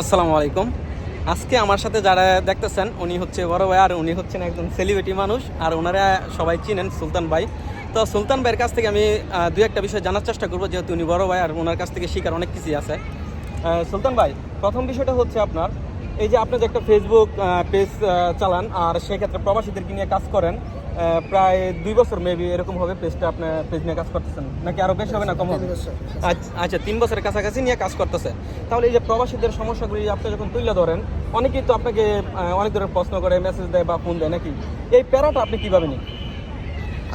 আসসালামু আলাইকুম। আজকে আমার সাথে যারা দেখতেছেন উনি হচ্ছে বড় ভাই, আর উনি হচ্ছেন একজন সেলিব্রিটি মানুষ, আর ওনারা সবাই চিনেন সুলতান ভাই। তো সুলতান ভাইয়ের কাছ থেকে আমি দু একটা বিষয় জানার চেষ্টা করবো, যেহেতু উনি বড় ভাই আর ওনার কাছ থেকে শেখার অনেক কিছুই আছে। সুলতান ভাই, প্রথম বিষয়টা হচ্ছে আপনার এই যে আপনি যে একটা ফেসবুক পেজ চালান, আর সেক্ষেত্রে প্রবাসীদেরকে নিয়ে কাজ করেন। প্রায় 2 বছর মেবি এরকম হবে পেজটা, আপনার পেজ নিয়ে কাজ করতেছেন নাকি আরো বেশি হবে না কম হবে? আচ্ছা, 3 বছরের কাছাকাছি নিয়ে কাজ করতেছে। তাহলে এই যে প্রবাসীদের সমস্যাগুলি আপনি যখন তুলে ধরেন, অনেকেই তো আপনাকে অনেক ধরনের প্রশ্ন করে, মেসেজ দেয় বা ফোন দেয়, নাকি এই প্যারাটা আপনি কিভাবে নিন?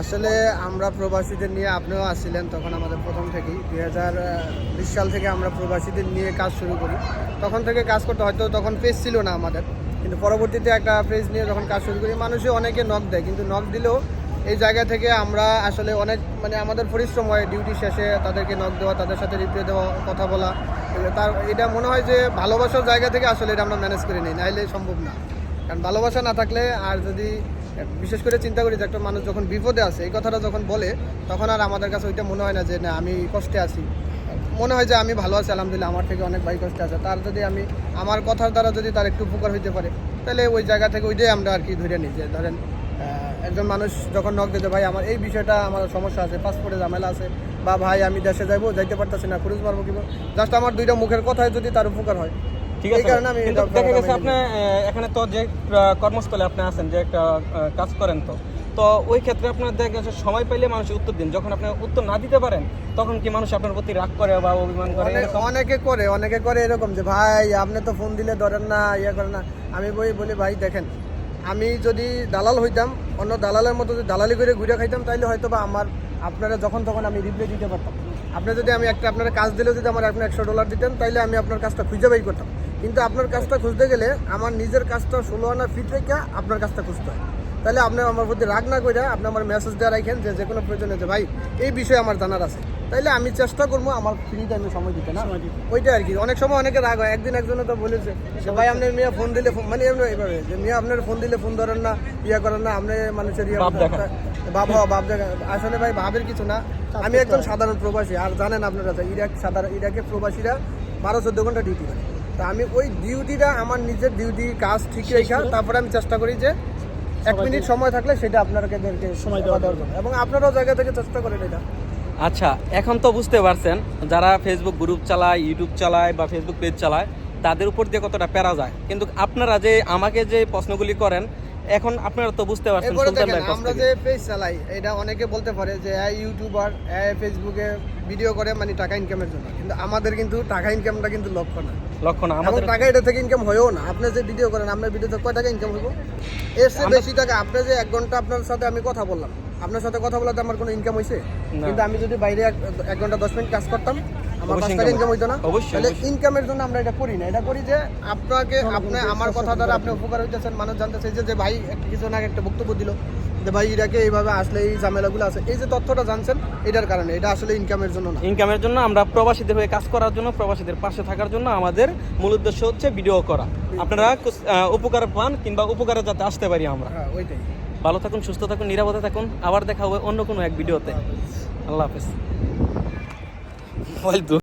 আসলে আমরা প্রবাসীদের নিয়ে, আপনিও আসছিলেন তখন আমাদের প্রথম থেকেই 2020 সাল থেকে আমরা প্রবাসীদের নিয়ে কাজ শুরু করি। তখন থেকে কাজ করতে, হয়তো তখন পেজ ছিল না আমাদের, কিন্তু পরবর্তীতে একটা পেজ নিয়ে যখন কাজ শুরু করি, মানুষে অনেকে নক দেয়, কিন্তু নক দিলেও এই জায়গা থেকে আমরা আসলে অনেক আমাদের পরিশ্রম হয় ডিউটি শেষে তাদেরকে নক দেওয়া, তাদের সাথে রিপ্লাই দেওয়া, কথা বলা। তার এটা মনে হয় যে ভালোবাসার জায়গা থেকে আসলে এটা আমরা ম্যানেজ করে নিই, নাহলে সম্ভব না। কারণ ভালোবাসা না থাকলে, আর যদি বিশেষ করে চিন্তা করি যে একটা মানুষ যখন বিপদে আছে, এই কথাটা যখন বলে, তখন আর আমাদের কাছে ওইটা মনে হয় না যে না আমি কষ্টে আছি। মনে হয় যে আমি ভালো আছি, আলহামদুলিল্লাহ, আমার থেকে অনেক ভাই কষ্টে আছে, তার যদি আমি আমার কথার দ্বারা যদি তার একটু উপকার হইতে পারে, তাহলে ওই জায়গা থেকে ওইটাই আমরা আর কি ধরে নিই। যে ধরেন একজন মানুষ যখন নক দিতে, ভাই আমার এই বিষয়টা, আমার সমস্যা আছে, পাসপোর্টে ঝামেলা আছে, বা ভাই আমি দেশে যাইতে পারতেছি না, খরচ মারবো কিংবা জাস্ট আমার দুইটা মুখের কথায় যদি তার উপকার হয়, ঠিক আছে। কিন্তু দেখা গেছে আপনি এখানে তো যে কর্মস্থলে আপনি আছেন, যে একটা কাজ করেন, তো তো ওই ক্ষেত্রে আপনার দেখা গেছে সময় পাইলে মানুষ উত্তর দিন, যখন আপনি উত্তর না দিতে পারেন তখন কি মানুষ আপনার প্রতি রাগ করে বা অভিমান করে? অনেকে করে এরকম যে ভাই আপনি তো ফোন দিলে ধরেন না, ইয়ে করেন না। আমি বলি ভাই দেখেন, আমি যদি দালাল হইতাম, অন্য দালালের মতো যদি দালালি করে ঘুরে খাইতাম, তাইলে হয়তো বা আপনারা যখন তখন আমি রিপ্লাই দিতে পারতাম। আপনি যদি আমি আপনার কাজ দিলেও যদি আমার আপনি $100 দিতেন, তাইলে আমি আপনার কাজটা খুঁজে বাই করতাম। কিন্তু আপনার কাজটা খুঁজতে গেলে আমার নিজের কাজটা 16 আনা ফিট রেখে আপনার কাজটা খুঁজতে হয়। তাহলে আপনি আমার প্রতি রাগ না করে আপনি আমার মেসেজ দেওয়া রাখেন যে কোনো প্রয়োজনে যে ভাই এই বিষয়ে আমার জানার আছে, তাইলে আমি চেষ্টা করবো আমার ফ্রি টাইমে সময় দিতে, না ওইটা আর কি। অনেক সময় অনেকে রাগ হয়। একদিন একজনে তো বলেছে যে ভাই আপনার মেয়ে ফোন দিলে মানে এমনি এইভাবে যে মেয়ে আপনার ফোন দিলে ফোন ধরেন না, ইয়া করেন না, আপনি মানুষের ভাব দেখা। আসলে ভাই ভাবের কিছু না, আমি একজন সাধারণ প্রবাসী। আর জানেন আপনারা ইরাকের প্রবাসীরা 12-14 ঘন্টা ডিউটি করে। তা আমি ওই ডিউটিটা, আমার নিজের ডিউটি কাজ ঠিক রেখা, তারপরে আমি চেষ্টা করি যে 1 মিনিট সময় থাকলে সেটা আপনাদেরকে সময় দেওয়ার জন্য, এবং আপনারাও জায়গা থেকে চেষ্টা করেন এটা। আচ্ছা, এখন তো বুঝতে পারছেন যারা ফেসবুক গ্রুপ চালায়, ইউটিউব চালায় বা ফেসবুক পেজ চালায়, তাদের উপর দিয়ে কতটা প্যারা যায়। কিন্তু আপনারা যে আমাকে যে প্রশ্নগুলি করেন, এখন আপনারা তো বুঝতে পারছেন আমরা যে পেজ চালাই, এটা অনেকে বলতে পারে যে ইউটিউবার ফেসবুকে ভিডিও করে মানে টাকা ইনকামের জন্য, কিন্তু আমাদের কিন্তু টাকা ইনকামটা কিন্তু লক্ষ্য না, আমাদের টাকা এটা থেকে ইনকাম হয়েও না। আপনি যে ভিডিও করেন, আপনার ভিডিওতে কয় টাকা ইনকাম হইব? এর চেয়ে বেশি টাকা। আপনি যে 1 ঘন্টা আপনার সাথে আমি কথা বললাম, আপনার সাথে কথা বলাতে আমার কোনো ইনকাম হয়েছে? কিন্তু আমি যদি বাইরে 1 ঘন্টা 10 মিনিট কাজ করতাম, আমার 5 টাকা ইনকাম হইতো না? তাহলে ইনকামের জন্য আমরা এটা করি না। এটা করি যে আপনি আমার কথা দ্বারা আপনি উপকার হইতেছেন, মানুষ জানতেছে যে ভাই কিছু না একটা বক্তব্য দিল যে ভাই ইরাকে এইভাবে আসলে এই ঝামেলাগুলো আছে, এই যে তথ্যটা জানছেন, এটার কারণে। এটা আসলে ইনকামের জন্য না। ইনকামের জন্য আমরা প্রবাসীদের হয়ে কাজ করার জন্য, প্রবাসীদের পাশে থাকার জন্য আমাদের মূল উদ্দেশ্য হচ্ছে ভিডিও করা। আপনারা উপকার পান কিংবা উপকারে যাতে আসতে পারি আমরা। ওইটাই। ভালো থাকুন, সুস্থ থাকুন, নিরাপদে থাকুন। আবার দেখা হবে অন্য কোনো এক ভিডিওতে। আল্লাহ হাফেজ।